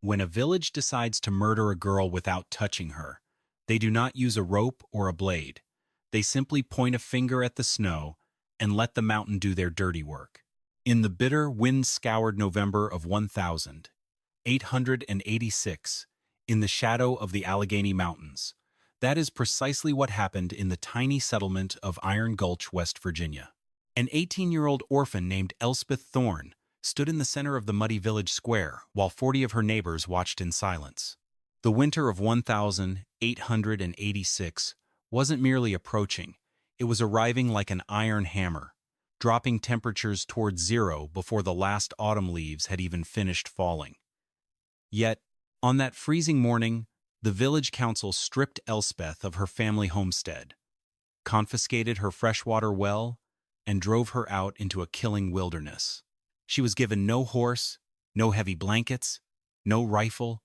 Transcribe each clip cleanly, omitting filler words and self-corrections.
When a village decides to murder a girl without touching her, they do not use a rope or a blade. They simply point a finger at the snow and let the mountain do their dirty work. In the bitter, wind-scoured November of 1886, in the shadow of the Allegheny Mountains, that is precisely what happened in the tiny settlement of Iron Gulch, West Virginia. An 18-year-old orphan named Elspeth Thorne stood in the center of the muddy village square while 40 of her neighbors watched in silence. The winter of 1886 wasn't merely approaching, it was arriving like an iron hammer, dropping temperatures towards zero before the last autumn leaves had even finished falling. Yet, on that freezing morning, the village council stripped Elspeth of her family homestead, confiscated her freshwater well, and drove her out into a killing wilderness. She was given no horse, no heavy blankets, no rifle,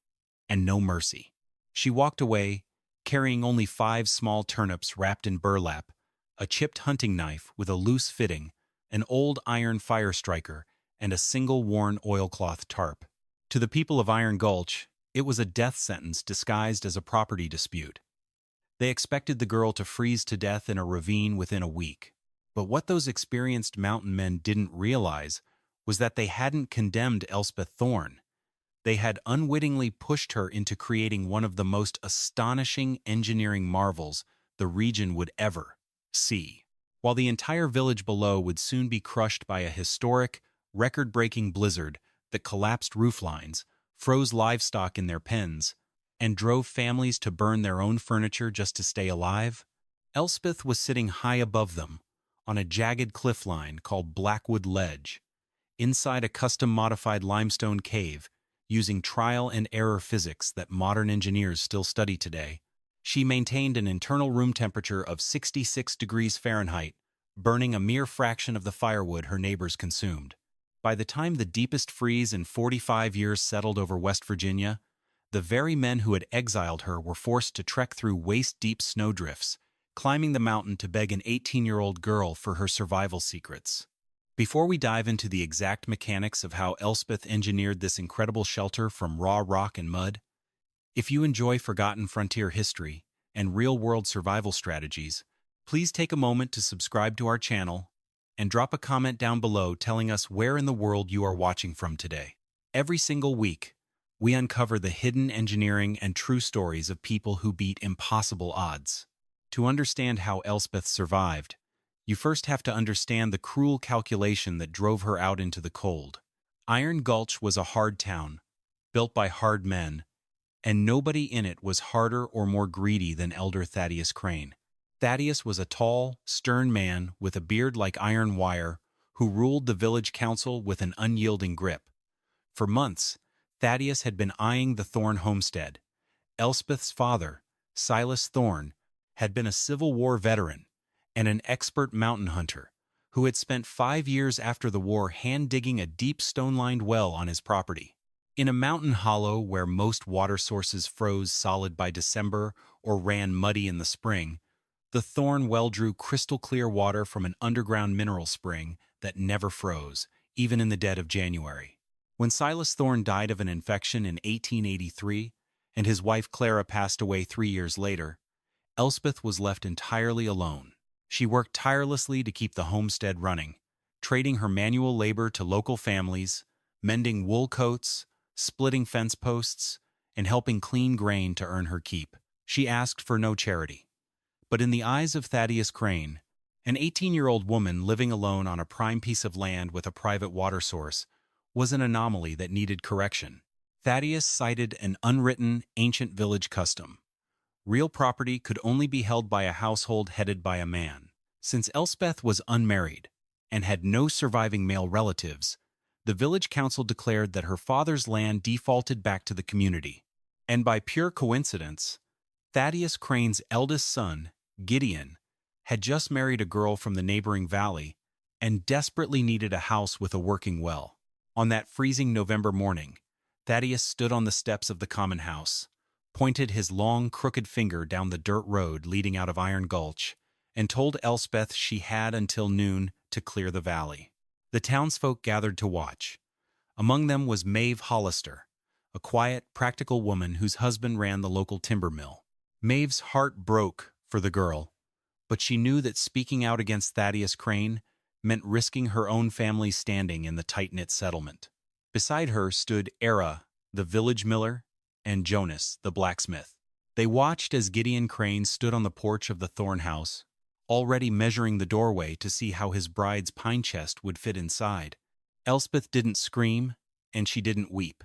and no mercy. She walked away, carrying only 5 small turnips wrapped in burlap, a chipped hunting knife with a loose fitting, an old iron fire striker, and a single worn oilcloth tarp. To the people of Iron Gulch, it was a death sentence disguised as a property dispute. They expected the girl to freeze to death in a ravine within a week. But what those experienced mountain men didn't realize was that they hadn't condemned Elspeth Thorne. They had unwittingly pushed her into creating one of the most astonishing engineering marvels the region would ever see. While the entire village below would soon be crushed by a historic, record-breaking blizzard that collapsed rooflines, froze livestock in their pens, and drove families to burn their own furniture just to stay alive, Elspeth was sitting high above them, on a jagged cliff line called Blackwood Ledge, inside a custom-modified limestone cave, using trial-and-error physics that modern engineers still study today. She maintained an internal room temperature of 66 degrees Fahrenheit, burning a mere fraction of the firewood her neighbors consumed. By the time the deepest freeze in 45 years settled over West Virginia, the very men who had exiled her were forced to trek through waist-deep snowdrifts, climbing the mountain to beg an 18-year-old girl for her survival secrets. Before we dive into the exact mechanics of how Elspeth engineered this incredible shelter from raw rock and mud, if you enjoy forgotten frontier history and real-world survival strategies, please take a moment to subscribe to our channel and drop a comment down below telling us where in the world you are watching from today. Every single week, we uncover the hidden engineering and true stories of people who beat impossible odds. To understand how Elspeth survived, you first have to understand the cruel calculation that drove her out into the cold. Iron Gulch was a hard town, built by hard men, and nobody in it was harder or more greedy than Elder Thaddeus Crane. Thaddeus was a tall, stern man with a beard like iron wire who ruled the village council with an unyielding grip. For months, Thaddeus had been eyeing the Thorne homestead. Elspeth's father, Silas Thorne, had been a Civil War veteran and an expert mountain hunter who had spent 5 years after the war hand-digging a deep stone-lined well on his property. In a mountain hollow where most water sources froze solid by December or ran muddy in the spring, the Thorne well drew crystal-clear water from an underground mineral spring that never froze, even in the dead of January. When Silas Thorne died of an infection in 1883, and his wife Clara passed away 3 years later, Elspeth was left entirely alone. She worked tirelessly to keep the homestead running, trading her manual labor to local families, mending wool coats, splitting fence posts, and helping clean grain to earn her keep. She asked for no charity. But in the eyes of Thaddeus Crane, an 18-year-old woman living alone on a prime piece of land with a private water source was an anomaly that needed correction. Thaddeus cited an unwritten, ancient village custom. Real property could only be held by a household headed by a man. Since Elspeth was unmarried and had no surviving male relatives, the village council declared that her father's land defaulted back to the community. And by pure coincidence, Thaddeus Crane's eldest son, Gideon, had just married a girl from the neighboring valley and desperately needed a house with a working well. On that freezing November morning, Thaddeus stood on the steps of the common house, pointed his long, crooked finger down the dirt road leading out of Iron Gulch, and told Elspeth she had until noon to clear the valley. The townsfolk gathered to watch. Among them was Maeve Hollister, a quiet, practical woman whose husband ran the local timber mill. Maeve's heart broke for the girl, but she knew that speaking out against Thaddeus Crane meant risking her own family's standing in the tight-knit settlement. Beside her stood Era, the village miller, and Jonas, the blacksmith. They watched as Gideon Crane stood on the porch of the Thorne house, already measuring the doorway to see how his bride's pine chest would fit inside. Elspeth didn't scream, and she didn't weep.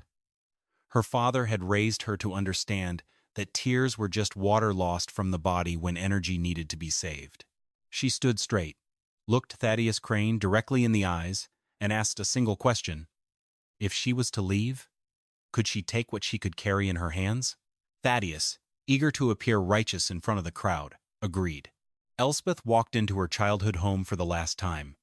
Her father had raised her to understand that tears were just water lost from the body when energy needed to be saved. She stood straight, looked Thaddeus Crane directly in the eyes, and asked a single question. If she was to leave, could she take what she could carry in her hands? Thaddeus, eager to appear righteous in front of the crowd, agreed. Elspeth walked into her childhood home for the last time.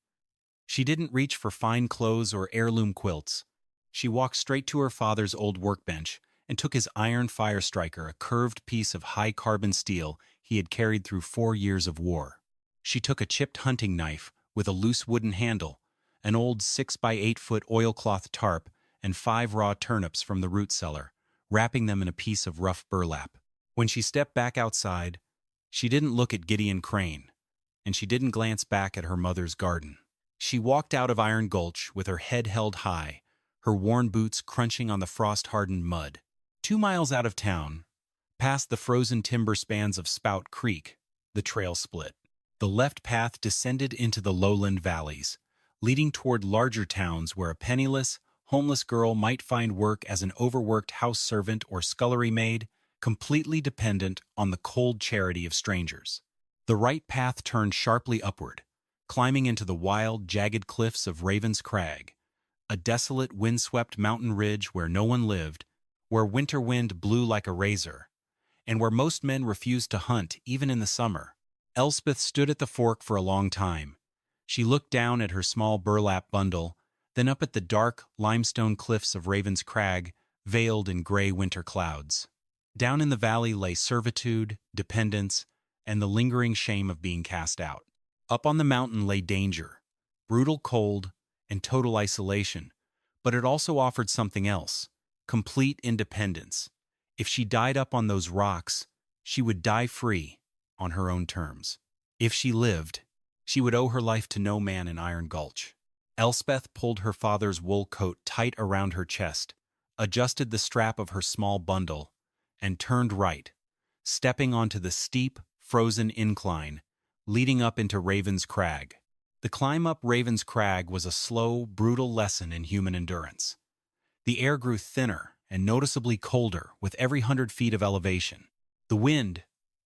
She didn't reach for fine clothes or heirloom quilts. She walked straight to her father's old workbench and took his iron fire striker, a curved piece of high-carbon steel he had carried through 4 years of war. She took a chipped hunting knife with a loose wooden handle, an old 6-by-8-foot oilcloth tarp, and 5 raw turnips from the root cellar, wrapping them in a piece of rough burlap. When she stepped back outside, she didn't look at Gideon Crane, and she didn't glance back at her mother's garden. She walked out of Iron Gulch with her head held high, her worn boots crunching on the frost-hardened mud. 2 miles out of town, past the frozen timber spans of Spout Creek, the trail split. The left path descended into the lowland valleys, leading toward larger towns where a penniless, homeless girl might find work as an overworked house servant or scullery maid, completely dependent on the cold charity of strangers. The right path turned sharply upward, climbing into the wild, jagged cliffs of Raven's Crag, a desolate, windswept mountain ridge where no one lived, where winter wind blew like a razor, and where most men refused to hunt even in the summer. Elspeth stood at the fork for a long time. She looked down at her small burlap bundle, then up at the dark, limestone cliffs of Raven's Crag, veiled in gray winter clouds. Down in the valley lay servitude, dependence, and the lingering shame of being cast out. Up on the mountain lay danger, brutal cold, and total isolation, but it also offered something else, complete independence. If she died up on those rocks, she would die free, on her own terms. If she lived, she would owe her life to no man in Iron Gulch. Elspeth pulled her father's wool coat tight around her chest, adjusted the strap of her small bundle, and turned right, stepping onto the steep, frozen incline, leading up into Raven's Crag. The climb up Raven's Crag was a slow, brutal lesson in human endurance. The air grew thinner and noticeably colder with every 100 feet of elevation. The wind,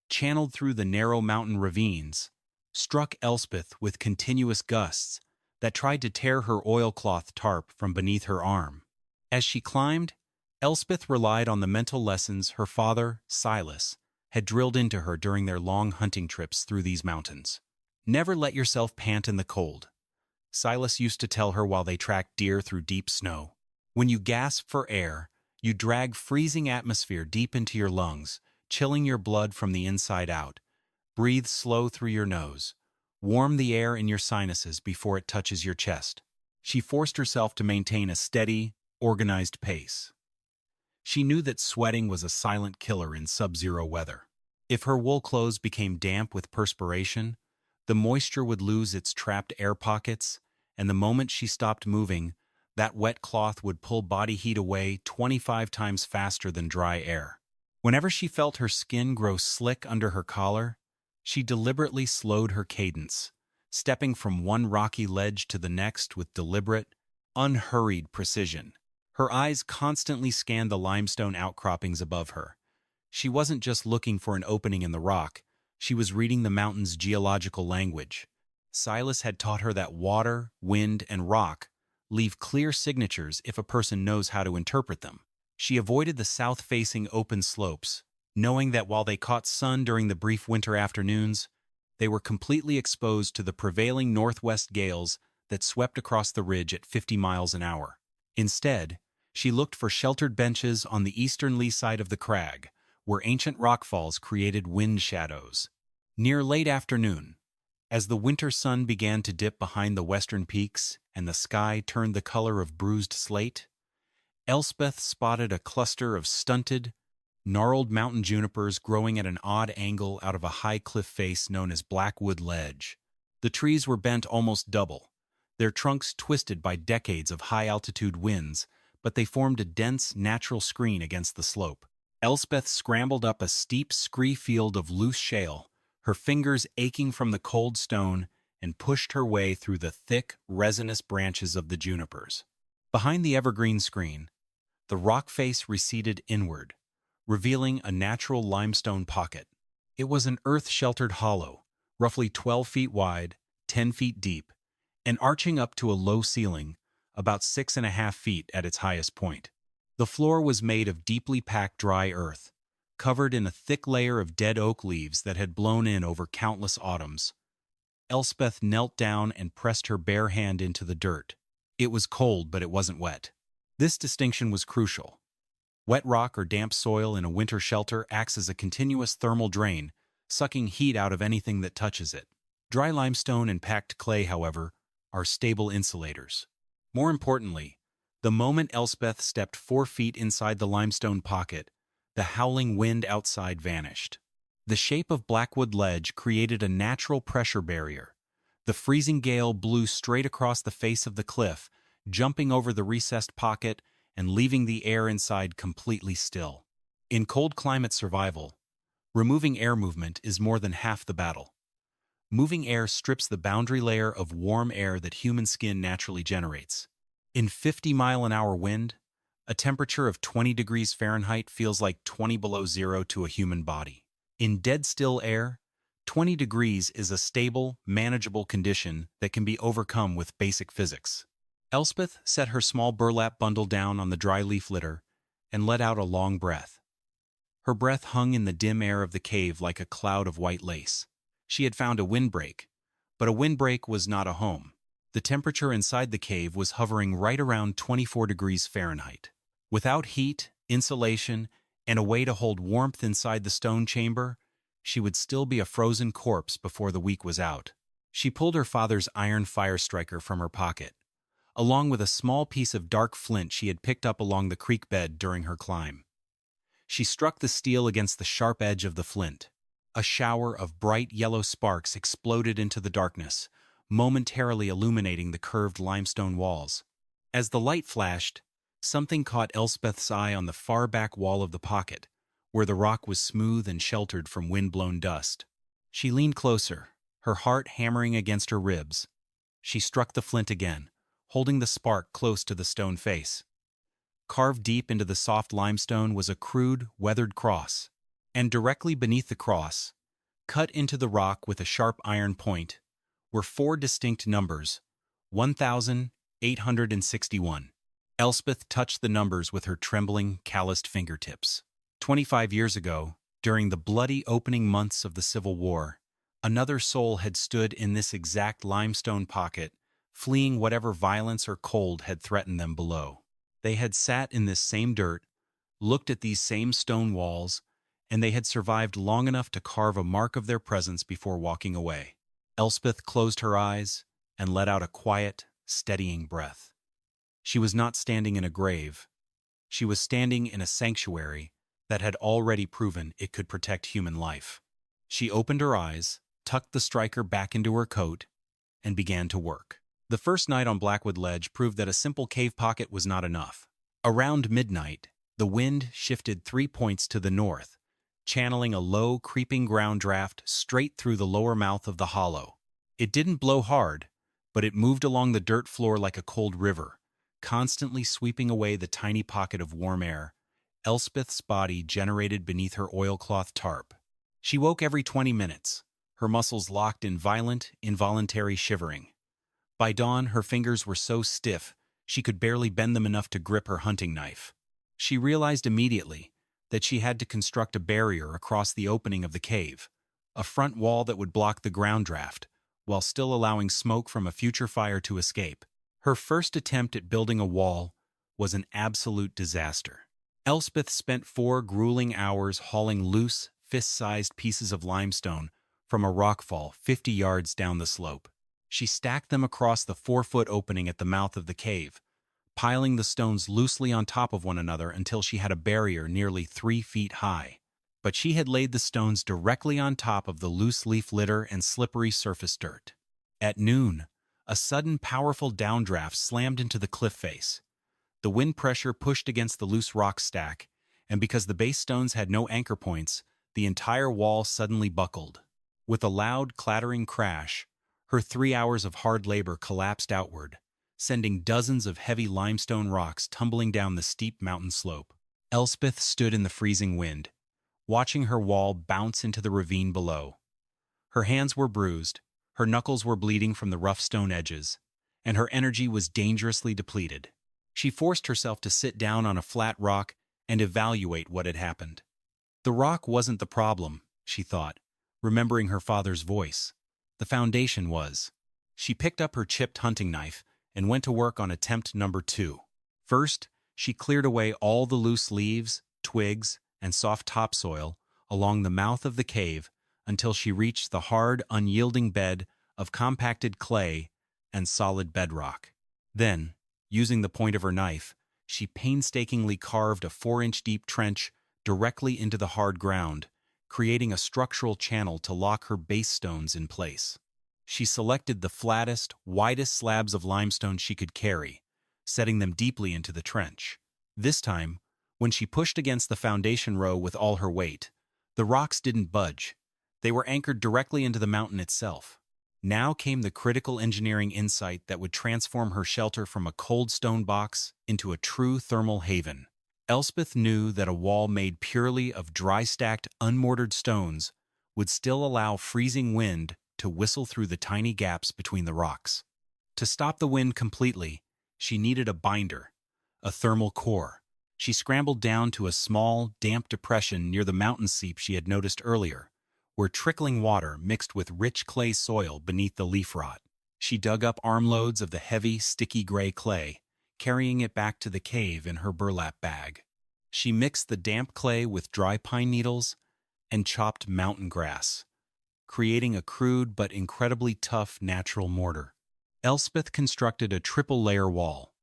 channeled through the narrow mountain ravines, struck Elspeth with continuous gusts that tried to tear her oilcloth tarp from beneath her arm. As she climbed, Elspeth relied on the mental lessons her father, Silas, had drilled into her during their long hunting trips through these mountains. Never let yourself pant in the cold, Silas used to tell her while they tracked deer through deep snow. When you gasp for air, you drag freezing atmosphere deep into your lungs, chilling your blood from the inside out. Breathe slow through your nose. Warm the air in your sinuses before it touches your chest. She forced herself to maintain a steady, organized pace. She knew that sweating was a silent killer in sub-zero weather. If her wool clothes became damp with perspiration, the moisture would lose its trapped air pockets, and the moment she stopped moving, that wet cloth would pull body heat away 25 times faster than dry air. Whenever she felt her skin grow slick under her collar, she deliberately slowed her cadence, stepping from one rocky ledge to the next with deliberate, unhurried precision. Her eyes constantly scanned the limestone outcroppings above her. She wasn't just looking for an opening in the rock, she was reading the mountain's geological language. Silas had taught her that water, wind, and rock leave clear signatures if a person knows how to interpret them. She avoided the south-facing open slopes, knowing that while they caught sun during the brief winter afternoons, they were completely exposed to the prevailing northwest gales that swept across the ridge at 50 miles an hour. Instead, she looked for sheltered benches on the eastern lee side of the crag, where ancient rockfalls created wind shadows. Near late afternoon, as the winter sun began to dip behind the western peaks and the sky turned the color of bruised slate, Elspeth spotted a cluster of stunted, gnarled mountain junipers growing at an odd angle out of a high cliff face known as Blackwood Ledge. The trees were bent almost double, their trunks twisted by decades of high-altitude winds, but they formed a dense, natural screen against the slope. Elspeth scrambled up a steep, scree field of loose shale, her fingers aching from the cold stone, and pushed her way through the thick, resinous branches of the junipers. Behind the evergreen screen, the rock face receded inward, revealing a natural limestone pocket. It was an earth-sheltered hollow, roughly 12 feet wide, 10 feet deep, and arching up to a low ceiling, about 6.5 feet at its highest point. The floor was made of deeply packed dry earth, covered in a thick layer of dead oak leaves that had blown in over countless autumns. Elspeth knelt down and pressed her bare hand into the dirt. It was cold, but it wasn't wet. This distinction was crucial. Wet rock or damp soil in a winter shelter acts as a continuous thermal drain, sucking heat out of anything that touches it. Dry limestone and packed clay, however, are stable insulators. More importantly, the moment Elspeth stepped 4 feet inside the limestone pocket, the howling wind outside vanished. The shape of Blackwood Ledge created a natural pressure barrier. The freezing gale blew straight across the face of the cliff, jumping over the recessed pocket and leaving the air inside completely still. In cold climate survival, removing air movement is more than half the battle. Moving air strips the boundary layer of warm air that human skin naturally generates. In 50-mile-an-hour wind, a temperature of 20 degrees Fahrenheit feels like 20 below zero to a human body. In dead-still air, 20 degrees is a stable, manageable condition that can be overcome with basic physics. Elspeth set her small burlap bundle down on the dry leaf litter and let out a long breath. Her breath hung in the dim air of the cave like a cloud of white lace. She had found a windbreak, but a windbreak was not a home. The temperature inside the cave was hovering right around 24 degrees Fahrenheit. Without heat, insulation, and a way to hold warmth inside the stone chamber, she would still be a frozen corpse before the week was out. She pulled her father's iron fire striker from her pocket, along with a small piece of dark flint she had picked up along the creek bed during her climb. She struck the steel against the sharp edge of the flint. A shower of bright yellow sparks exploded into the darkness, momentarily illuminating the curved limestone walls. As the light flashed, something caught Elspeth's eye on the far back wall of the pocket, where the rock was smooth and sheltered from wind-blown dust. She leaned closer, her heart hammering against her ribs. She struck the flint again, holding the spark close to the stone face. Carved deep into the soft limestone was a crude, weathered cross, and directly beneath the cross, cut into the rock with a sharp iron point, were 4 distinct numbers, 1,861. Elspeth touched the numbers with her trembling, calloused fingertips. 25 years ago, during the bloody opening months of the Civil War, another soul had stood in this exact limestone pocket, fleeing whatever violence or cold had threatened them below. They had sat in this same dirt, looked at these same stone walls, and they had survived long enough to carve a mark of their presence before walking away. Elspeth closed her eyes and let out a quiet, steadying breath. She was not standing in a grave. She was standing in a sanctuary that had already proven it could protect human life. She opened her eyes, tucked the striker back into her coat, and began to work. The first night on Blackwood Ledge proved that a simple cave pocket was not enough. Around midnight, the wind shifted 3 points to the north, channeling a low, creeping ground draft straight through the lower mouth of the hollow. It didn't blow hard, but it moved along the dirt floor like a cold river, constantly sweeping away the tiny pocket of warm air Elspeth's body generated beneath her oilcloth tarp. She woke every 20 minutes, her muscles locked in violent, involuntary shivering. By dawn, her fingers were so stiff she could barely bend them enough to grip her hunting knife. She realized immediately that she had to construct a barrier across the opening of the cave, a front wall that would block the ground draft, while still allowing smoke from a future fire to escape. Her first attempt at building a wall was an absolute disaster. Elspeth spent 4 grueling hours hauling loose, fist-sized pieces of limestone from a rockfall 50 yards down the slope. She stacked them across the 4-foot opening at the mouth of the cave, piling the stones loosely on top of one another until she had a barrier nearly 3 feet high. But she had laid the stones directly on top of the loose leaf litter and slippery surface dirt. At noon, a sudden powerful downdraft slammed into the cliff face. The wind pressure pushed against the loose rock stack, and because the base stones had no anchor points, the entire wall suddenly buckled. With a loud, clattering crash, her 3 hours of hard labor collapsed outward, sending dozens of heavy limestone rocks tumbling down the steep mountain slope. Elspeth stood in the freezing wind, watching her wall bounce into the ravine below. Her hands were bruised, her knuckles were bleeding from the rough stone edges, and her energy was dangerously depleted. She forced herself to sit down on a flat rock and evaluate what had happened. The rock wasn't the problem, she thought, remembering her father's voice. The foundation was. She picked up her chipped hunting knife and went to work on attempt number 2. First, she cleared away all the loose leaves, twigs, and soft topsoil along the mouth of the cave until she reached the hard, unyielding bed of compacted clay and solid bedrock. Then, using the point of her knife, she painstakingly carved a 4-inch deep trench directly into the hard ground, creating a structural channel to lock her base stones in place. She selected the flattest, widest slabs of limestone she could carry, setting them deeply into the trench. This time, when she pushed against the foundation row with all her weight, the rocks didn't budge. They were anchored directly into the mountain itself. Now came the critical engineering insight that would transform her shelter from a cold stone box into a true thermal haven. Elspeth knew that a wall made purely of dry-stacked, unmortared stones would still allow freezing wind to whistle through the tiny gaps between the rocks. To stop the wind completely, she needed a binder, a thermal core. She scrambled down to a small, damp depression near the mountain seep she had noticed earlier, where trickling water mixed with rich clay soil beneath the leaf rot. She dug up armloads of the heavy, sticky gray clay, carrying it back to the cave in her burlap bag. She mixed the damp clay with dry pine needles and chopped mountain grass, creating a crude but incredibly tough natural mortar. Elspeth constructed a triple-layer wall.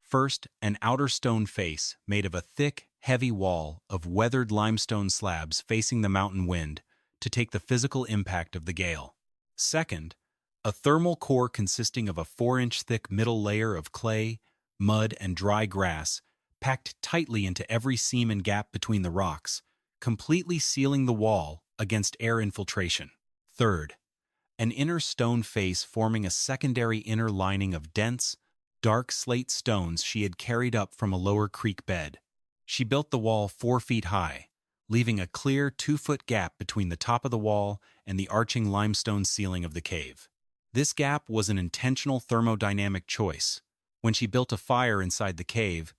First, an outer stone face made of a thick, heavy wall of weathered limestone slabs facing the mountain wind to take the physical impact of the gale. Second, a thermal core consisting of a 4-inch thick middle layer of clay, mud, and dry grass packed tightly into every seam and gap between the rocks, completely sealing the wall against air infiltration. Third, an inner stone face forming a secondary inner lining of dense, dark slate stones she had carried up from a lower creek bed. She built the wall 4 feet high, leaving a clear 2-foot gap between the top of the wall and the arching limestone ceiling of the cave. This gap was an intentional thermodynamic choice. When she built a fire inside the cave,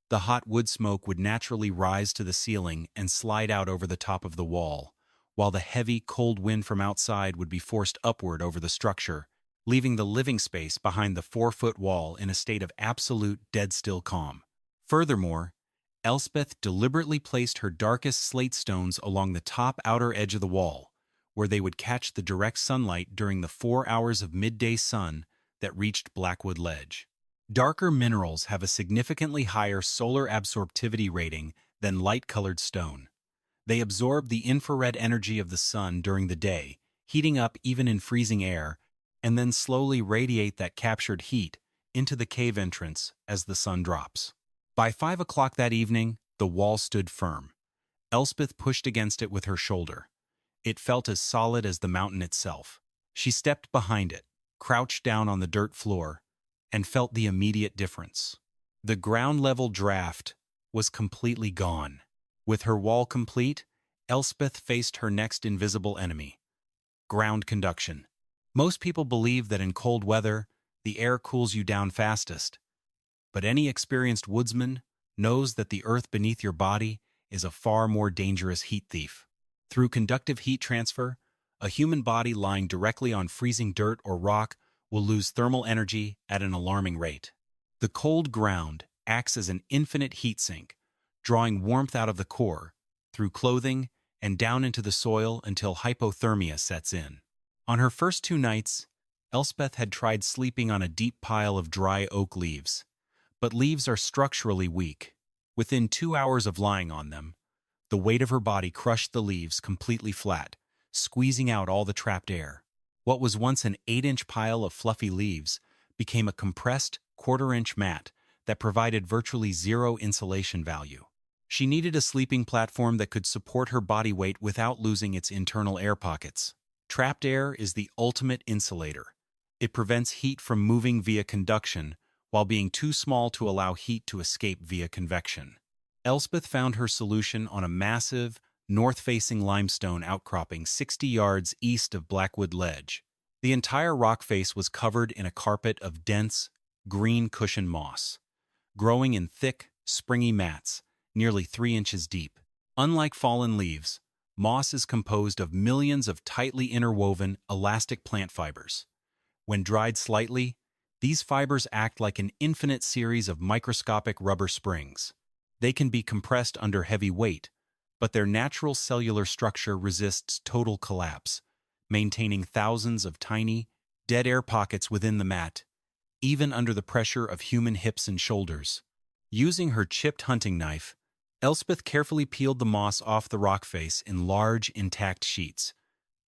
the hot wood smoke would naturally rise to the ceiling and slide out over the top of the wall, while the heavy, cold wind from outside would be forced upward over the structure, leaving the living space behind the 4-foot wall in a state of absolute dead-still calm. Furthermore, Elspeth deliberately placed her darkest slate stones along the top outer edge of the wall, where they would catch the direct sunlight during the 4 hours of midday sun that reached Blackwood Ledge. Darker minerals have a significantly higher solar absorptivity rating than light-colored stone. They absorb the infrared energy of the sun during the day, heating up even in freezing air, and then slowly radiate that captured heat into the cave entrance as the sun drops. By 5 o'clock that evening, the wall stood firm. Elspeth pushed against it with her shoulder. It felt as solid as the mountain itself. She stepped behind it, crouched down on the dirt floor, and felt the immediate difference. The ground-level draft was completely gone. With her wall complete, Elspeth faced her next invisible enemy: ground conduction. Most people believe that in cold weather, the air cools you down fastest. But any experienced woodsman knows that the earth beneath your body is a far more dangerous heat thief. Through conductive heat transfer, a human body lying directly on freezing dirt or rock will lose thermal energy at an alarming rate. The cold ground acts as an infinite heat sink, drawing warmth out of the core, through clothing, and down into the soil until hypothermia sets in. On her first 2 nights, Elspeth had tried sleeping on a deep pile of dry oak leaves, but leaves are structurally weak. Within 2 hours of lying on them, the weight of her body crushed the leaves completely flat, squeezing out all the trapped air. What was once an 8-inch pile of fluffy leaves became a compressed quarter-inch mat that provided virtually zero insulation value. She needed a sleeping platform that could support her body weight without losing its internal air pockets. Trapped air is the ultimate insulator. It prevents heat from moving via conduction while being too small to allow heat to escape via convection. Elspeth found her solution on a massive, north-facing limestone outcropping 60 yards east of Blackwood Ledge. The entire rock face was covered in a carpet of dense, green cushion moss, growing in thick, springy mats, nearly 3 inches deep. Unlike fallen leaves, moss is composed of millions of tightly interwoven, elastic plant fibers. When dried slightly, these fibers act like an infinite series of microscopic rubber springs. They can be compressed under heavy weight, but their natural cellular structure resists total collapse, maintaining thousands of tiny, dead air pockets within the mat, even under the pressure of human hips and shoulders. Using her chipped hunting knife, Elspeth carefully peeled the moss off the rock face in large, intact sheets,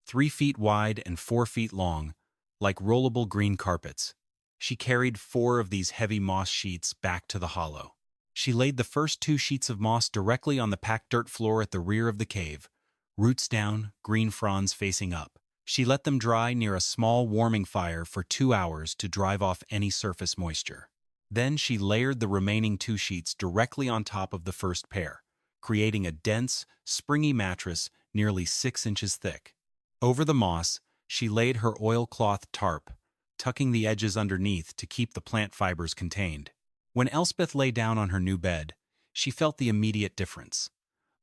3 feet wide and 4 feet long, like rollable green carpets. She carried 4 of these heavy moss sheets back to the hollow. She laid the first 2 sheets of moss directly on the packed dirt floor at the rear of the cave, roots down, green fronds facing up. She let them dry near a small warming fire for 2 hours to drive off any surface moisture. Then she layered the remaining 2 sheets directly on top of the first pair, creating a dense, springy mattress nearly 6 inches thick. Over the moss, she laid her oilcloth tarp, tucking the edges underneath to keep the plant fibers contained. When Elspeth lay down on her new bed, she felt the immediate difference.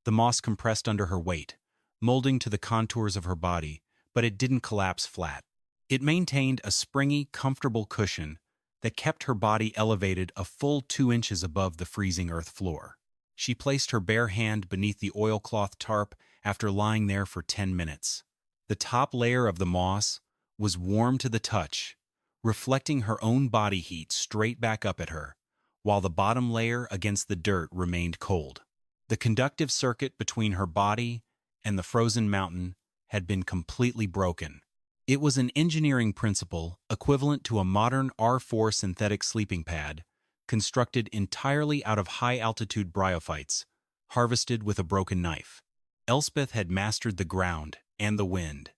The moss compressed under her weight, molding to the contours of her body, but it didn't collapse flat. It maintained a springy, comfortable cushion that kept her body elevated a full 2 inches above the freezing earth floor. She placed her bare hand beneath the oilcloth tarp after lying there for 10 minutes. The top layer of the moss was warm to the touch, reflecting her own body heat straight back up at her, while the bottom layer against the dirt remained cold. The conductive circuit between her body and the frozen mountain had been completely broken. It was an engineering principle equivalent to a modern R4 synthetic sleeping pad, constructed entirely out of high-altitude bryophytes, harvested with a broken knife. Elspeth had mastered the ground and the wind,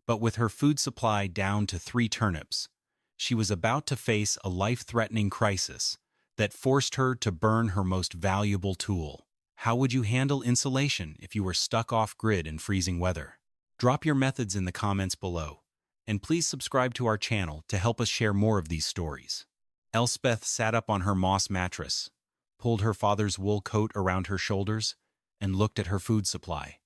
but with her food supply down to 3 turnips, she was about to face a life-threatening crisis that forced her to burn her most valuable tool. How would you handle insulation if you were stuck off-grid in freezing weather? Drop your methods in the comments below, and please subscribe to our channel to help us share more of these stories. Elspeth sat up on her moss mattress, pulled her father's wool coat around her shoulders, and looked at her food supply.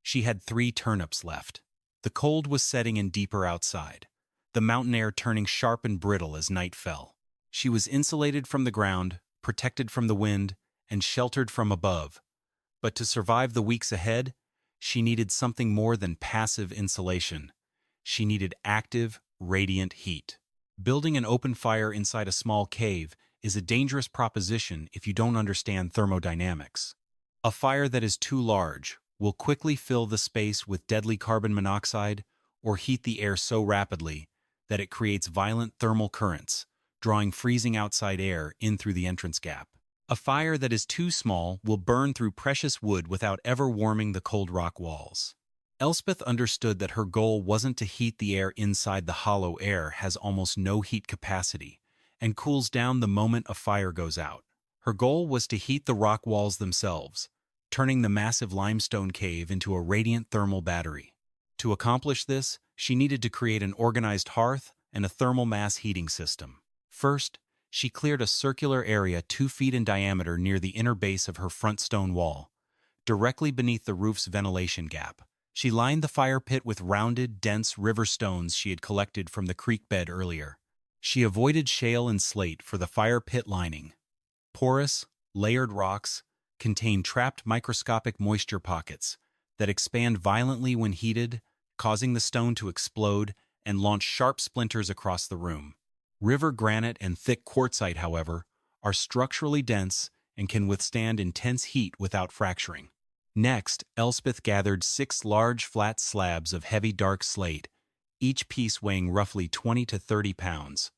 She had 3 turnips left. The cold was setting in deeper outside, the mountain air turning sharp and brittle as night fell. She was insulated from the ground, protected from the wind, and sheltered from above. But to survive the weeks ahead, she needed something more than passive insulation. She needed active, radiant heat. Building an open fire inside a small cave is a dangerous proposition if you don't understand thermodynamics. A fire that is too large will quickly fill the space with deadly carbon monoxide or heat the air so rapidly that it creates violent thermal currents, drawing freezing outside air in through the entrance gap. A fire that is too small will burn through precious wood without ever warming the cold rock walls. Elspeth understood that her goal wasn't to heat the air inside. The hollow air has almost no heat capacity and cools down the moment a fire goes out. Her goal was to heat the rock walls themselves, turning the massive limestone cave into a radiant thermal battery. To accomplish this, she needed to create an organized hearth and a thermal mass heating system. First, she cleared a circular area 2 feet in diameter near the inner base of her front stone wall, directly beneath the roof's ventilation gap. She lined the fire pit with rounded, dense river stones she had collected from the creek bed earlier. She avoided shale and slate for the fire pit lining. Porous, layered rocks contain trapped microscopic moisture pockets that expand violently when heated, causing the stone to explode and launch sharp splinters across the room. River granite and thick quartzite, however, are structurally dense and can withstand intense heat without fracturing. Next, Elspeth gathered 6 large flat slabs of heavy dark slate, each piece weighing roughly 20 to 30 pounds,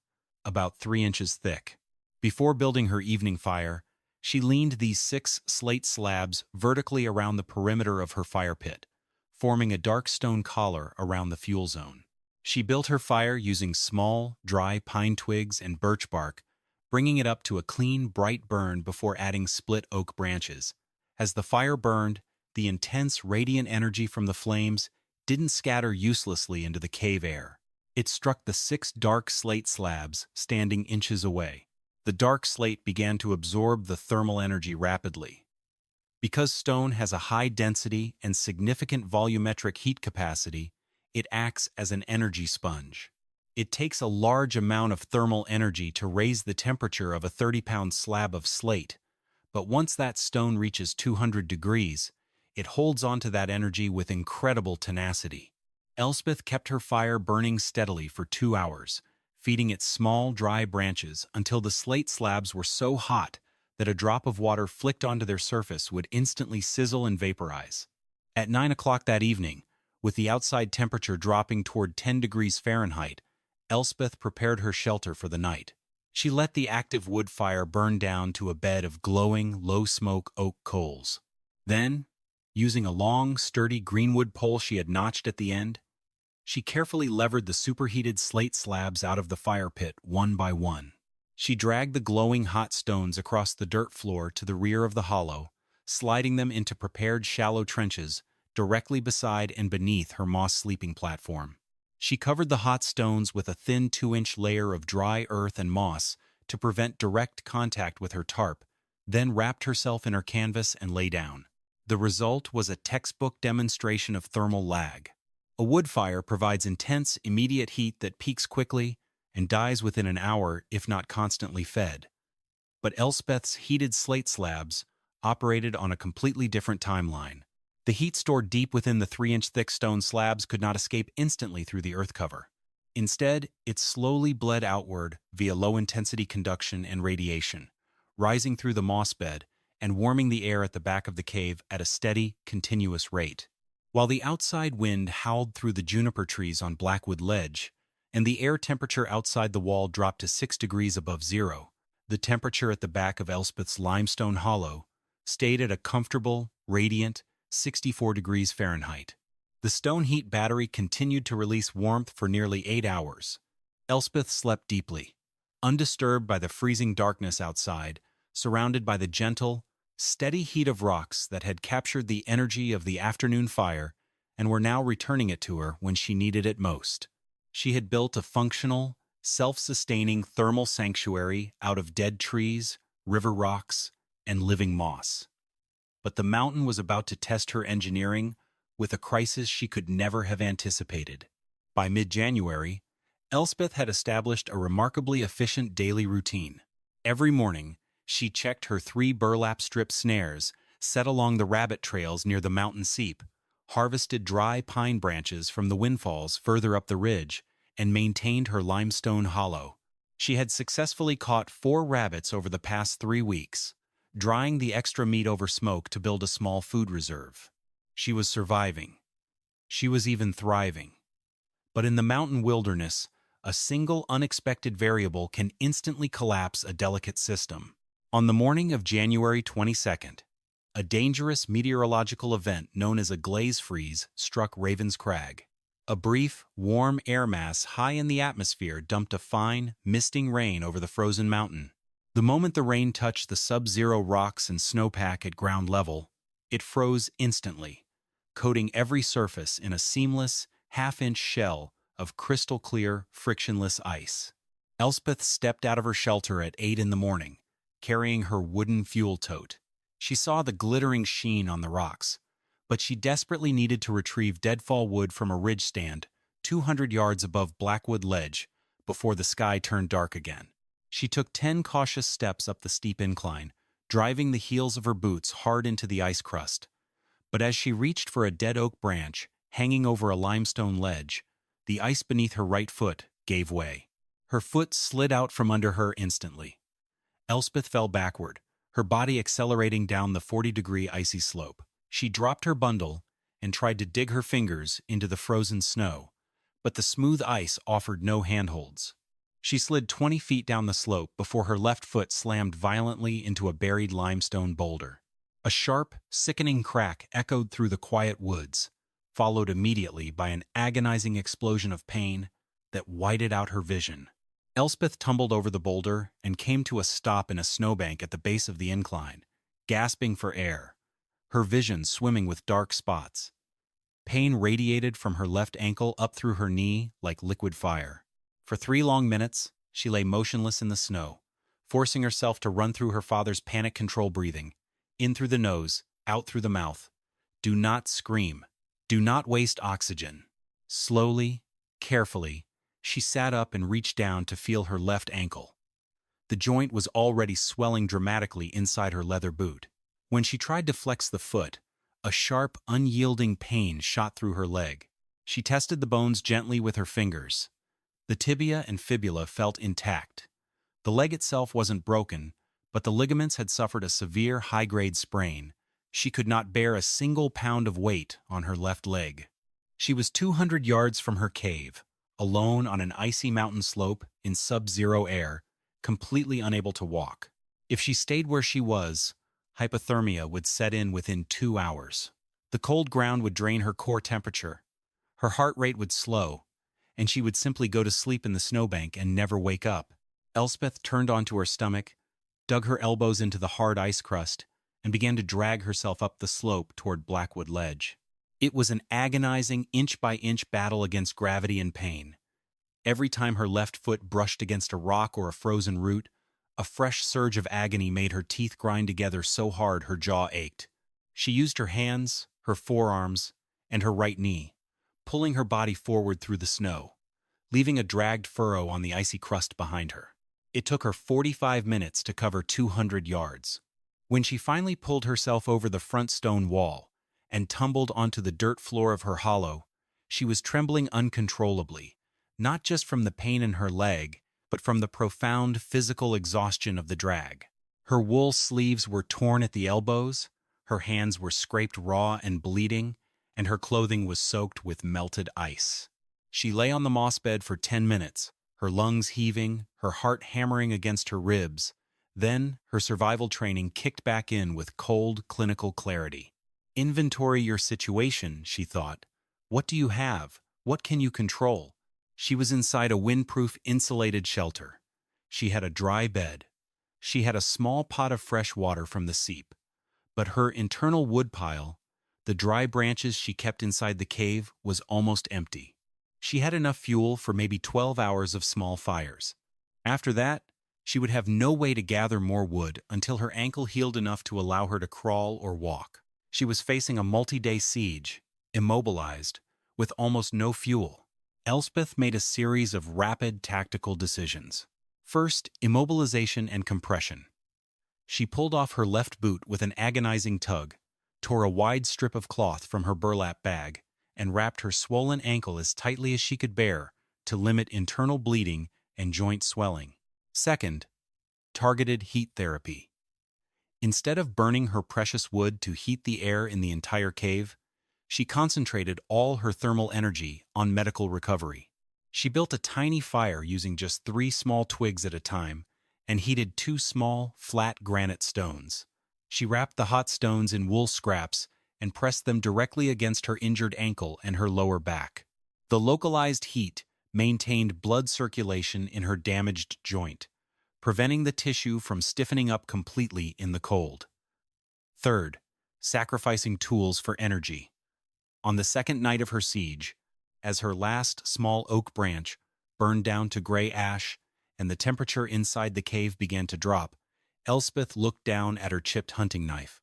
about 3 inches thick. Before building her evening fire, she leaned these 6 slate slabs vertically around the perimeter of her fire pit, forming a dark stone collar around the fuel zone. She built her fire using small, dry pine twigs and birch bark, bringing it up to a clean, bright burn before adding split oak branches. As the fire burned, the intense, radiant energy from the flames didn't scatter uselessly into the cave air. It struck the 6 dark slate slabs standing inches away. The dark slate began to absorb the thermal energy rapidly. Because stone has a high density and significant volumetric heat capacity, it acts as an energy sponge. It takes a large amount of thermal energy to raise the temperature of a 30-pound slab of slate, but once that stone reaches 200 degrees, it holds onto that energy with incredible tenacity. Elspeth kept her fire burning steadily for 2 hours, feeding it small, dry branches until the slate slabs were so hot that a drop of water flicked onto their surface would instantly sizzle and vaporize. At 9 o'clock that evening, with the outside temperature dropping toward 10 degrees Fahrenheit, Elspeth prepared her shelter for the night. She let the active wood fire burn down to a bed of glowing, low-smoke oak coals. Then, using a long, sturdy greenwood pole she had notched at the end, she carefully levered the superheated slate slabs out of the fire pit one by one. She dragged the glowing hot stones across the dirt floor to the rear of the hollow, sliding them into prepared shallow trenches directly beside and beneath her moss sleeping platform. She covered the hot stones with a thin 2-inch layer of dry earth and moss to prevent direct contact with her tarp, then wrapped herself in her canvas and lay down. The result was a textbook demonstration of thermal lag. A wood fire provides intense, immediate heat that peaks quickly and dies within an hour if not constantly fed. But Elspeth's heated slate slabs operated on a completely different timeline. The heat stored deep within the 3-inch thick stone slabs could not escape instantly through the earth cover. Instead, it slowly bled outward via low-intensity conduction and radiation, rising through the moss bed and warming the air at the back of the cave at a steady, continuous rate. While the outside wind howled through the juniper trees on Blackwood Ledge, and the air temperature outside the wall dropped to 6 degrees above zero, the temperature at the back of Elspeth's limestone hollow stayed at a comfortable, radiant 64 degrees Fahrenheit. The stone heat battery continued to release warmth for nearly 8 hours. Elspeth slept deeply, undisturbed by the freezing darkness outside, surrounded by the gentle, steady heat of rocks that had captured the energy of the afternoon fire and were now returning it to her when she needed it most. She had built a functional, self-sustaining thermal sanctuary out of dead trees, river rocks, and living moss. But the mountain was about to test her engineering with a crisis she could never have anticipated. By mid-January, Elspeth had established a remarkably efficient daily routine. Every morning, she checked her 3 burlap strip snares set along the rabbit trails near the mountain seep, harvested dry pine branches from the windfalls further up the ridge, and maintained her limestone hollow. She had successfully caught 4 rabbits over the past 3 weeks, drying the extra meat over smoke to build a small food reserve. She was surviving. She was even thriving. But in the mountain wilderness, a single unexpected variable can instantly collapse a delicate system. On the morning of January 22nd, a dangerous meteorological event known as a glaze freeze struck Raven's Crag. A brief, warm air mass high in the atmosphere dumped a fine, misting rain over the frozen mountain. The moment the rain touched the sub-zero rocks and snowpack at ground level, it froze instantly, coating every surface in a seamless, half-inch shell of crystal-clear, frictionless ice. Elspeth stepped out of her shelter at 8 in the morning, carrying her wooden fuel tote. She saw the glittering sheen on the rocks, but she desperately needed to retrieve deadfall wood from a ridge stand 200 yards above Blackwood Ledge before the sky turned dark again. She took 10 cautious steps up the steep incline, driving the heels of her boots hard into the ice crust. But as she reached for a dead oak branch hanging over a limestone ledge, the ice beneath her right foot gave way. Her foot slid out from under her instantly. Elspeth fell backward, her body accelerating down the 40-degree icy slope. She dropped her bundle and tried to dig her fingers into the frozen snow, but the smooth ice offered no handholds. She slid 20 feet down the slope before her left foot slammed violently into a buried limestone boulder. A sharp, sickening crack echoed through the quiet woods, followed immediately by an agonizing explosion of pain that whited out her vision. Elspeth tumbled over the boulder and came to a stop in a snowbank at the base of the incline, gasping for air, her vision swimming with dark spots. Pain radiated from her left ankle up through her knee like liquid fire. For 3 long minutes, she lay motionless in the snow, forcing herself to run through her father's panic control breathing, in through the nose, out through the mouth. Do not scream. Do not waste oxygen. Slowly, carefully, she sat up and reached down to feel her left ankle. The joint was already swelling dramatically inside her leather boot. When she tried to flex the foot, a sharp, unyielding pain shot through her leg. She tested the bones gently with her fingers. The tibia and fibula felt intact. The leg itself wasn't broken, but the ligaments had suffered a severe high-grade sprain. She could not bear a single pound of weight on her left leg. She was 200 yards from her cave, alone on an icy mountain slope in sub-zero air, completely unable to walk. If she stayed where she was, hypothermia would set in within 2 hours. The cold ground would drain her core temperature. Her heart rate would slow, and she would simply go to sleep in the snowbank and never wake up. Elspeth turned onto her stomach, dug her elbows into the hard ice crust, and began to drag herself up the slope toward Blackwood Ledge. It was an agonizing, inch-by-inch battle against gravity and pain. Every time her left foot brushed against a rock or a frozen root, a fresh surge of agony made her teeth grind together so hard her jaw ached. She used her hands, her forearms, and her right knee, pulling her body forward through the snow, leaving a dragged furrow on the icy crust behind her. It took her 45 minutes to cover 200 yards. When she finally pulled herself over the front stone wall and tumbled onto the dirt floor of her hollow, she was trembling uncontrollably, not just from the pain in her leg, but from the profound physical exhaustion of the drag. Her wool sleeves were torn at the elbows, her hands were scraped raw and bleeding, and her clothing was soaked with melted ice. She lay on the moss bed for 10 minutes, her lungs heaving, her heart hammering against her ribs. Then, her survival training kicked back in with cold, clinical clarity. Inventory your situation, she thought. What do you have? What can you control? She was inside a windproof, insulated shelter. She had a dry bed. She had a small pot of fresh water from the seep. But her internal woodpile, the dry branches she kept inside the cave, was almost empty. She had enough fuel for maybe 12 hours of small fires. After that, she would have no way to gather more wood until her ankle healed enough to allow her to crawl or walk. She was facing a multi-day siege, immobilized, with almost no fuel. Elspeth made a series of rapid tactical decisions. First, immobilization and compression. She pulled off her left boot with an agonizing tug, tore a wide strip of cloth from her burlap bag, and wrapped her swollen ankle as tightly as she could bear to limit internal bleeding and joint swelling. Second, targeted heat therapy. Instead of burning her precious wood to heat the air in the entire cave, she concentrated all her thermal energy on medical recovery. She built a tiny fire using just 3 small twigs at a time and heated 2 small, flat granite stones. She wrapped the hot stones in wool scraps and pressed them directly against her injured ankle and her lower back. The localized heat maintained blood circulation in her damaged joint, preventing the tissue from stiffening up completely in the cold. Third, sacrificing tools for energy. On the second night of her siege, as her last small oak branch burned down to gray ash and the temperature inside the cave began to drop, Elspeth looked down at her chipped hunting knife.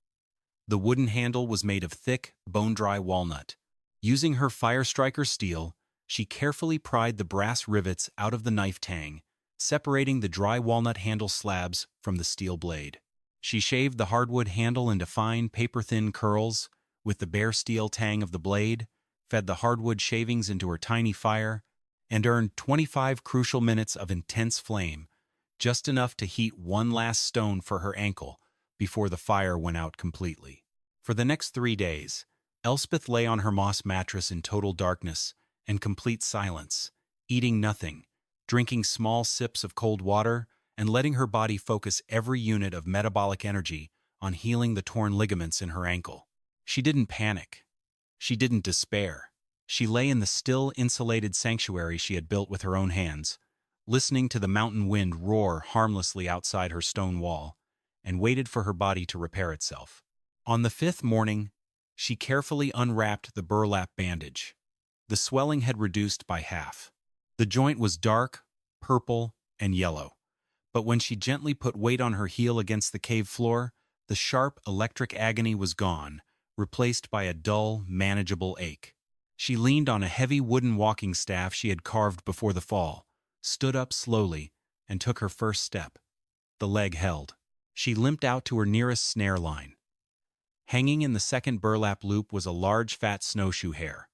The wooden handle was made of thick, bone-dry walnut. Using her fire striker steel, she carefully pried the brass rivets out of the knife tang, separating the dry walnut handle slabs from the steel blade. She shaved the hardwood handle into fine, paper-thin curls with the bare steel tang of the blade, fed the hardwood shavings into her tiny fire, and earned 25 crucial minutes of intense flame just enough to heat one last stone for her ankle before the fire went out completely. For the next 3 days, Elspeth lay on her moss mattress in total darkness and complete silence, eating nothing, drinking small sips of cold water, and letting her body focus every unit of metabolic energy on healing the torn ligaments in her ankle. She didn't panic. She didn't despair. She lay in the still, insulated sanctuary she had built with her own hands, listening to the mountain wind roar harmlessly outside her stone wall, and waited for her body to repair itself. On the 5th morning, she carefully unwrapped the burlap bandage. The swelling had reduced by half. The joint was dark, purple, and yellow, but when she gently put weight on her heel against the cave floor, the sharp electric agony was gone, replaced by a dull, manageable ache. She leaned on a heavy wooden walking staff she had carved before the fall, stood up slowly, and took her first step. The leg held. She limped out to her nearest snare line. Hanging in the second burlap loop was a large fat snowshoe hare.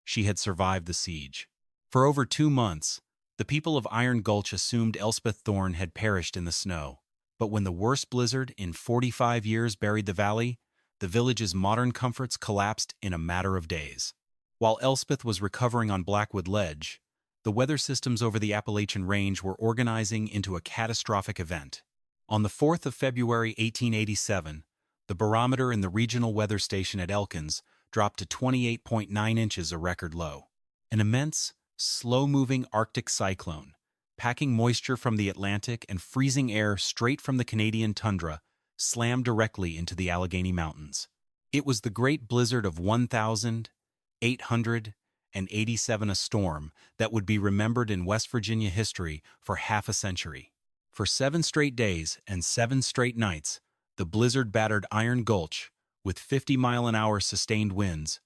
She had survived the siege. For over 2 months, the people of Iron Gulch assumed Elspeth Thorne had perished in the snow. But when the worst blizzard in 45 years buried the valley, the village's modern comforts collapsed in a matter of days. While Elspeth was recovering on Blackwood Ledge, the weather systems over the Appalachian Range were organizing into a catastrophic event. On the 4th of February 1887, the barometer in the regional weather station at Elkins dropped to 28.9 inches, a record low. An immense, slow-moving Arctic cyclone, packing moisture from the Atlantic and freezing air straight from the Canadian tundra, slammed directly into the Allegheny Mountains. It was the Great Blizzard of 1887, a storm that would be remembered in West Virginia history for half a century. For 7 straight days and 7 straight nights, the blizzard battered Iron Gulch with 50-mile-an-hour sustained winds,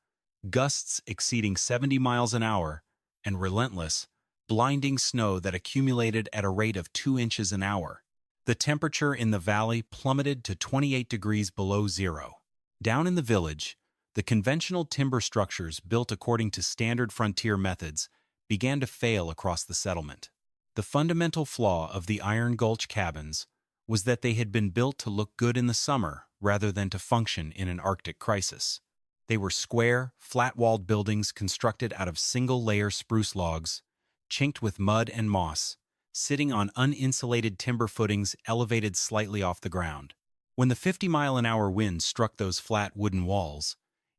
gusts exceeding 70 miles an hour, and relentless, blinding snow that accumulated at a rate of 2 inches an hour. The temperature in the valley plummeted to 28 degrees below zero. Down in the village, the conventional timber structures built according to standard frontier methods began to fail across the settlement. The fundamental flaw of the Iron Gulch cabins was that they had been built to look good in the summer rather than to function in an Arctic crisis. They were square, flat-walled buildings constructed out of single-layer spruce logs, chinked with mud and moss, sitting on uninsulated timber footings elevated slightly off the ground. When the 50-mile-an-hour wind struck those flat wooden walls,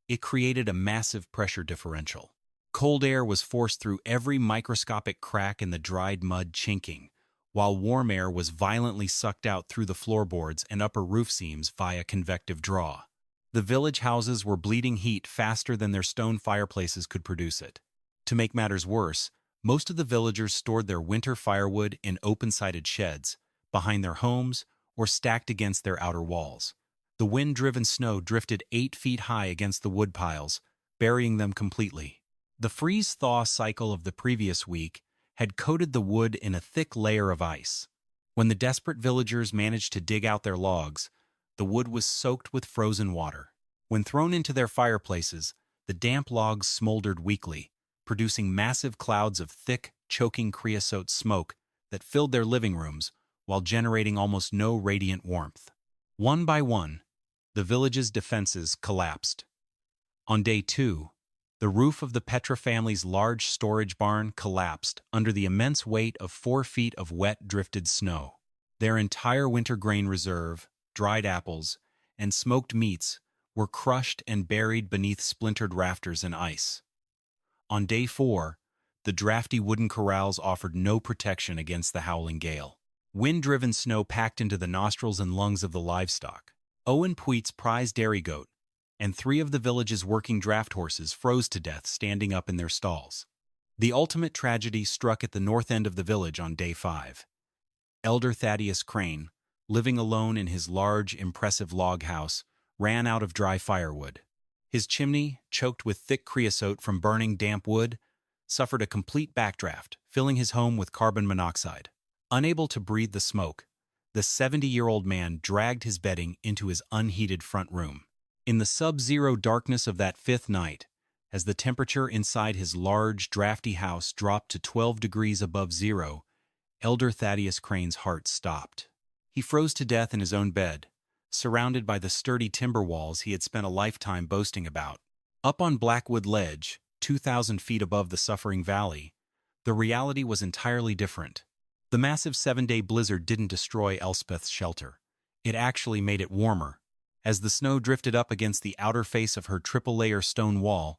it created a massive pressure differential. Cold air was forced through every microscopic crack in the dried mud chinking, while warm air was violently sucked out through the floorboards and upper roof seams via convective draw. The village houses were bleeding heat faster than their stone fireplaces could produce it. To make matters worse, most of the villagers stored their winter firewood in open-sided sheds, behind their homes, or stacked against their outer walls. The wind-driven snow drifted 8 feet high against the wood piles, burying them completely. The freeze-thaw cycle of the previous week had coated the wood in a thick layer of ice. When the desperate villagers managed to dig out their logs, the wood was soaked with frozen water. When thrown into their fireplaces, the damp logs smoldered weakly, producing massive clouds of thick, choking creosote smoke that filled their living rooms while generating almost no radiant warmth. One by one, the village's defenses collapsed. On day 2, the roof of the Petra family's large storage barn collapsed under the immense weight of 4 feet of wet, drifted snow. Their entire winter grain reserve, dried apples, and smoked meats were crushed and buried beneath splintered rafters and ice. On day 4, the drafty wooden corrals offered no protection against the howling gale. Wind-driven snow packed into the nostrils and lungs of the livestock. Owen Puite's prize dairy goat and 3 of the village's working draft horses froze to death standing up in their stalls. The ultimate tragedy struck at the north end of the village on day 5. Elder Thaddeus Crane, living alone in his large, impressive log house, ran out of dry firewood. His chimney, choked with thick creosote from burning damp wood, suffered a complete backdraft, filling his home with carbon monoxide. Unable to breathe the smoke, the 70-year-old man dragged his bedding into his unheated front room. In the sub-zero darkness of that 5th night, as the temperature inside his large, drafty house dropped to 12 degrees above zero, Elder Thaddeus Crane's heart stopped. He froze to death in his own bed, surrounded by the sturdy timber walls he had spent a lifetime boasting about. Up on Blackwood Ledge, 2,000 feet above the suffering valley, the reality was entirely different. The massive 7-day blizzard didn't destroy Elspeth's shelter. It actually made it warmer. As the snow drifted up against the outer face of her triple-layer stone wall,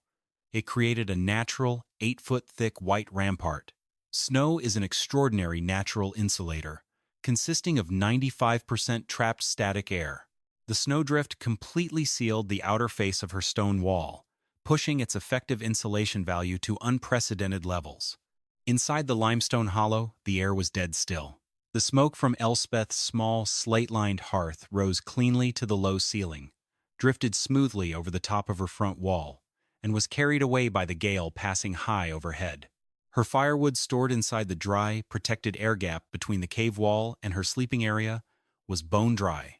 it created a natural, 8-foot-thick white rampart. Snow is an extraordinary natural insulator, consisting of 95% trapped static air. The snowdrift completely sealed the outer face of her stone wall, pushing its effective insulation value to unprecedented levels. Inside the limestone hollow, the air was dead still. The smoke from Elspeth's small, slate-lined hearth rose cleanly to the low ceiling, drifted smoothly over the top of her front wall, and was carried away by the gale passing high overhead. Her firewood stored inside the dry, protected air gap between the cave wall and her sleeping area was bone dry,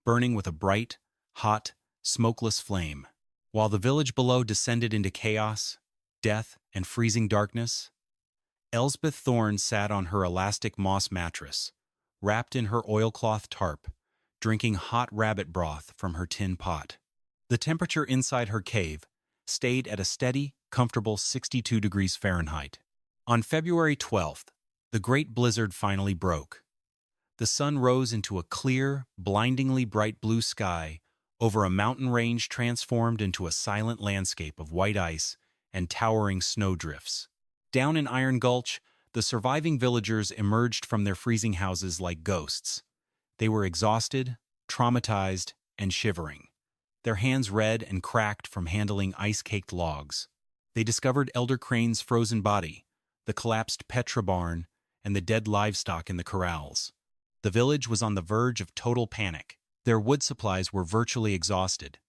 burning with a bright, hot, smokeless flame. While the village below descended into chaos, death, and freezing darkness, Elspeth Thorne sat on her elastic moss mattress, wrapped in her oilcloth tarp, drinking hot rabbit broth from her tin pot. The temperature inside her cave stayed at a steady, comfortable 62 degrees Fahrenheit. On February 12th, the great blizzard finally broke. The sun rose into a clear, blindingly bright blue sky over a mountain range transformed into a silent landscape of white ice and towering snowdrifts. Down in Iron Gulch, the surviving villagers emerged from their freezing houses like ghosts. They were exhausted, traumatized, and shivering, their hands red and cracked from handling ice-caked logs. They discovered Elder Crane's frozen body, the collapsed Petra barn, and the dead livestock in the corrals. The village was on the verge of total panic. Their wood supplies were virtually exhausted.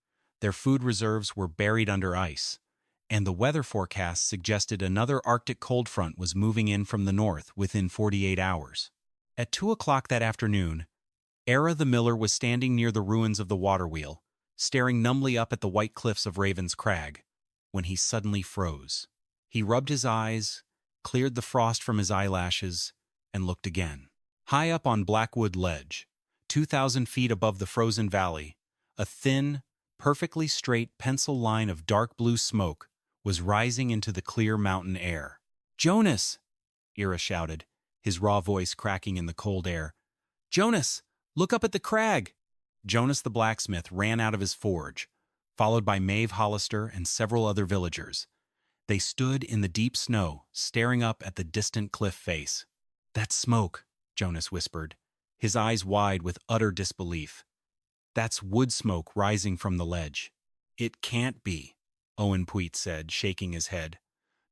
Their food reserves were buried under ice, and the weather forecast suggested another Arctic cold front was moving in from the north within 48 hours. At 2 o'clock that afternoon, Era the miller was standing near the ruins of the water wheel, staring numbly up at the white cliffs of Raven's Crag, when he suddenly froze. He rubbed his eyes, cleared the frost from his eyelashes, and looked again. High up on Blackwood Ledge, 2,000 feet above the frozen valley, a thin, perfectly straight pencil line of dark blue smoke was rising into the clear mountain air. "Jonas!" Era shouted, his raw voice cracking in the cold air. "Jonas, look up at the crag!" Jonas the blacksmith ran out of his forge, followed by Maeve Hollister and several other villagers. They stood in the deep snow, staring up at the distant cliff face. "That's smoke," Jonas whispered, his eyes wide with utter disbelief. "That's wood smoke rising from the ledge." "It can't be," Owen Puit said, shaking his head.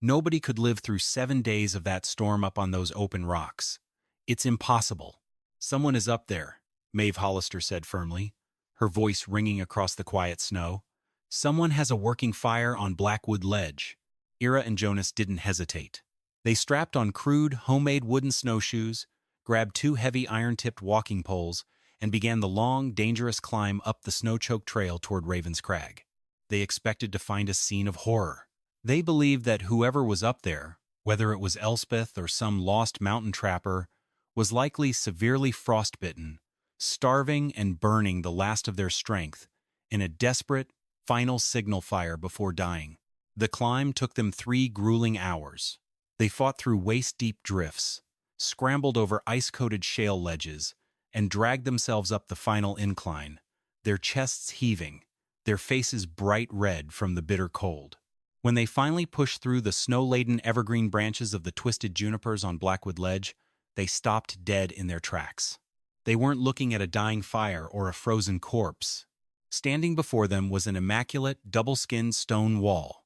"Nobody could live through 7 days of that storm up on those open rocks. It's impossible." "Someone is up there," Maeve Hollister said firmly, her voice ringing across the quiet snow. "Someone has a working fire on Blackwood Ledge." Era and Jonas didn't hesitate. They strapped on crude, homemade wooden snowshoes, grabbed 2 heavy iron-tipped walking poles, and began the long, dangerous climb up the snow-choked trail toward Raven's Crag. They expected to find a scene of horror. They believed that whoever was up there, whether it was Elspeth or some lost mountain trapper, was likely severely frostbitten, starving and burning the last of their strength in a desperate, final signal fire before dying. The climb took them 3 grueling hours. They fought through waist-deep drifts, scrambled over ice-coated shale ledges, and dragged themselves up the final incline, their chests heaving, their faces bright red from the bitter cold. When they finally pushed through the snow-laden evergreen branches of the twisted junipers on Blackwood Ledge, they stopped dead in their tracks. They weren't looking at a dying fire or a frozen corpse. Standing before them was an immaculate, double-skinned stone wall,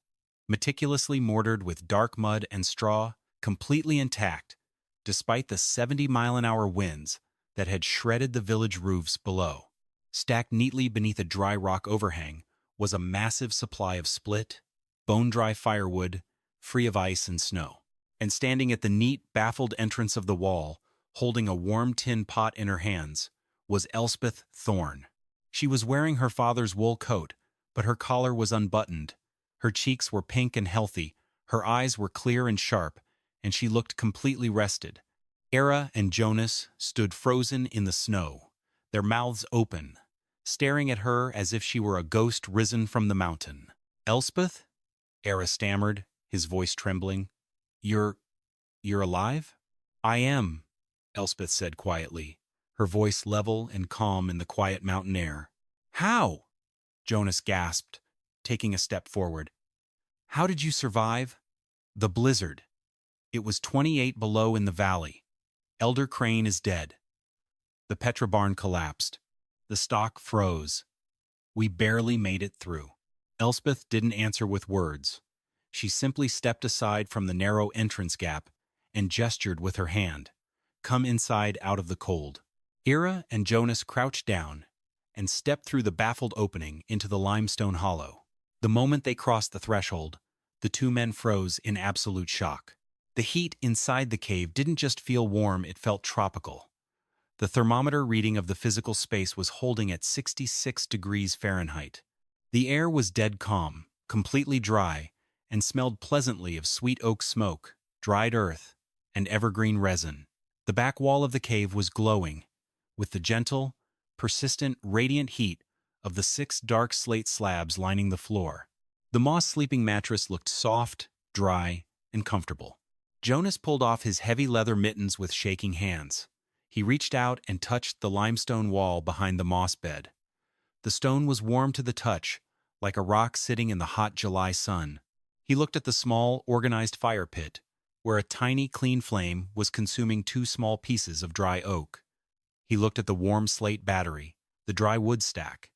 meticulously mortared with dark mud and straw, completely intact, despite the 70-mile-an-hour winds that had shredded the village roofs below. Stacked neatly beneath a dry rock overhang was a massive supply of split, bone-dry firewood, free of ice and snow. And standing at the neat, baffled entrance of the wall, holding a warm tin pot in her hands, was Elspeth Thorne. She was wearing her father's wool coat, but her collar was unbuttoned. Her cheeks were pink and healthy, her eyes were clear and sharp, and she looked completely rested. Era and Jonas stood frozen in the snow, their mouths open, staring at her as if she were a ghost risen from the mountain. "Elspeth?" Era stammered, his voice trembling. You're alive?" "I am," Elspeth said quietly, her voice level and calm in the quiet mountain air. "How?" Jonas gasped, taking a step forward. "How did you survive?" "The blizzard. It was 28 below in the valley. Elder Crane is dead." The Petra barn collapsed. The stock froze. "We barely made it through." Elspeth didn't answer with words. She simply stepped aside from the narrow entrance gap and gestured with her hand. "Come inside out of the cold." Ira and Jonas crouched down and stepped through the baffled opening into the limestone hollow. The moment they crossed the threshold, the two men froze in absolute shock. The heat inside the cave didn't just feel warm, it felt tropical. The thermometer reading of the physical space was holding at 66 degrees Fahrenheit. The air was dead calm, completely dry, and smelled pleasantly of sweet oak smoke, dried earth, and evergreen resin. The back wall of the cave was glowing, with the gentle, persistent, radiant heat of the 6 dark slate slabs lining the floor. The moss sleeping mattress looked soft, dry, and comfortable. Jonas pulled off his heavy leather mittens with shaking hands. He reached out and touched the limestone wall behind the moss bed. The stone was warm to the touch, like a rock sitting in the hot July sun. He looked at the small, organized fire pit, where a tiny, clean flame was consuming 2 small pieces of dry oak. He looked at the warm slate battery, the dry wood stack,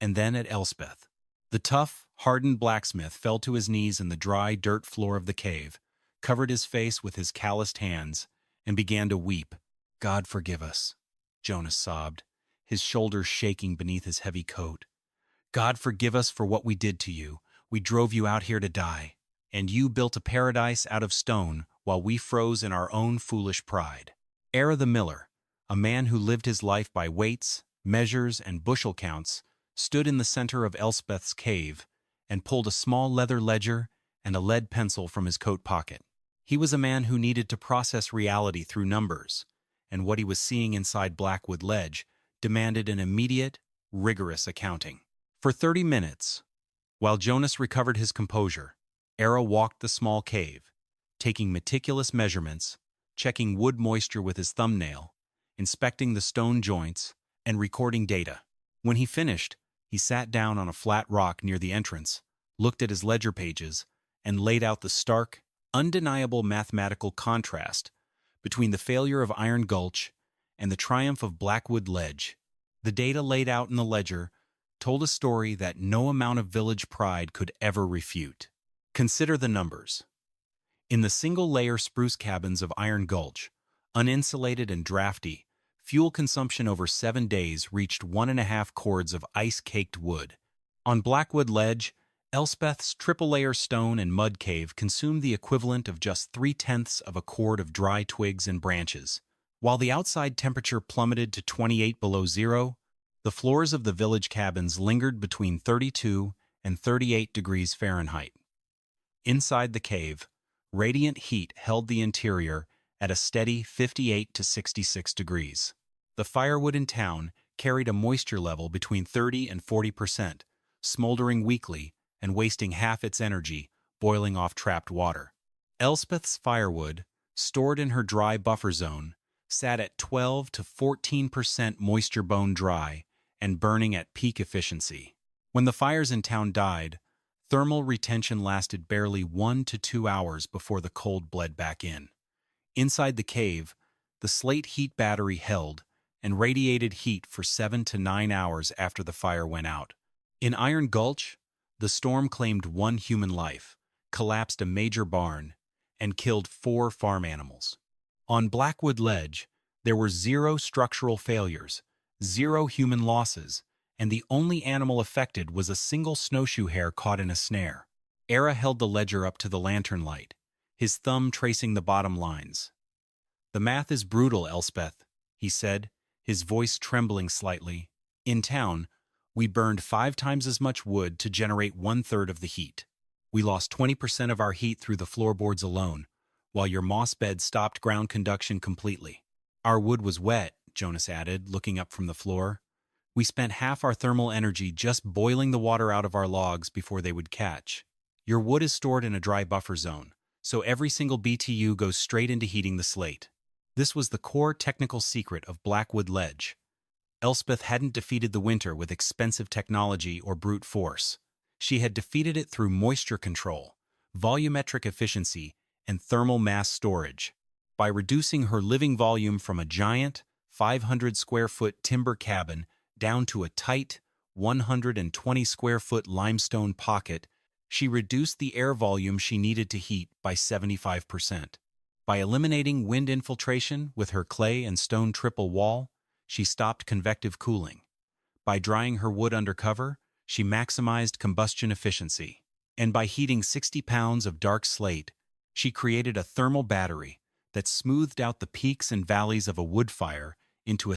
and then at Elspeth. The tough, hardened blacksmith fell to his knees in the dry dirt floor of the cave, covered his face with his calloused hands, and began to weep. "God forgive us," Jonas sobbed, his shoulders shaking beneath his heavy coat. "God forgive us for what we did to you. We drove you out here to die, and you built a paradise out of stone while we froze in our own foolish pride." Era the miller, a man who lived his life by weights, measures, and bushel counts, stood in the center of Elspeth's cave and pulled a small leather ledger and a lead pencil from his coat pocket. He was a man who needed to process reality through numbers, and what he was seeing inside Blackwood Ledge demanded an immediate, rigorous accounting. For 30 minutes, while Jonas recovered his composure, Era walked the small cave, taking meticulous measurements, checking wood moisture with his thumbnail, inspecting the stone joints, and recording data. When he finished, he sat down on a flat rock near the entrance, looked at his ledger pages, and laid out the stark, undeniable mathematical contrast between the failure of Iron Gulch and the triumph of Blackwood Ledge. The data laid out in the ledger told a story that no amount of village pride could ever refute. Consider the numbers. In the single-layer spruce cabins of Iron Gulch, uninsulated and drafty, fuel consumption over 7 days reached 1.5 cords of ice-caked wood. On Blackwood Ledge, Elspeth's triple-layer stone and mud cave consumed the equivalent of just 3/10 of a cord of dry twigs and branches. While the outside temperature plummeted to 28 below zero, the floors of the village cabins lingered between 32 and 38 degrees Fahrenheit. Inside the cave, radiant heat held the interior at a steady 58 to 66 degrees. The firewood in town carried a moisture level between 30 and 40%, smoldering weakly and wasting half its energy boiling off trapped water. Elspeth's firewood, stored in her dry buffer zone, sat at 12 to 14% moisture bone dry and burning at peak efficiency. When the fires in town died, thermal retention lasted barely 1 to 2 hours before the cold bled back in. Inside the cave, the slate heat battery held and radiated heat for 7 to 9 hours after the fire went out. In Iron Gulch, the storm claimed 1 human life, collapsed a major barn, and killed 4 farm animals. On Blackwood Ledge, there were 0 structural failures, 0 human losses, and the only animal affected was a single snowshoe hare caught in a snare. Era held the ledger up to the lantern light, his thumb tracing the bottom lines. "The math is brutal, Elspeth," he said, his voice trembling slightly. "In town, we burned 5 times as much wood to generate 1/3 of the heat. We lost 20% of our heat through the floorboards alone, while your moss bed stopped ground conduction completely. Our wood was wet, Jonas added, looking up from the floor. We spent half our thermal energy just boiling the water out of our logs before they would catch. Your wood is stored in a dry buffer zone, so every single BTU goes straight into heating the slate. This was the core technical secret of Blackwood Ledge. Elspeth hadn't defeated the winter with expensive technology or brute force. She had defeated it through moisture control, volumetric efficiency, and thermal mass storage. By reducing her living volume from a giant, 500-square-foot timber cabin down to a tight, 120-square-foot limestone pocket, she reduced the air volume she needed to heat by 75%. By eliminating wind infiltration with her clay and stone triple wall, she stopped convective cooling. By drying her wood under cover, she maximized combustion efficiency. And by heating 60 pounds of dark slate, she created a thermal battery that smoothed out the peaks and valleys of a wood fire into a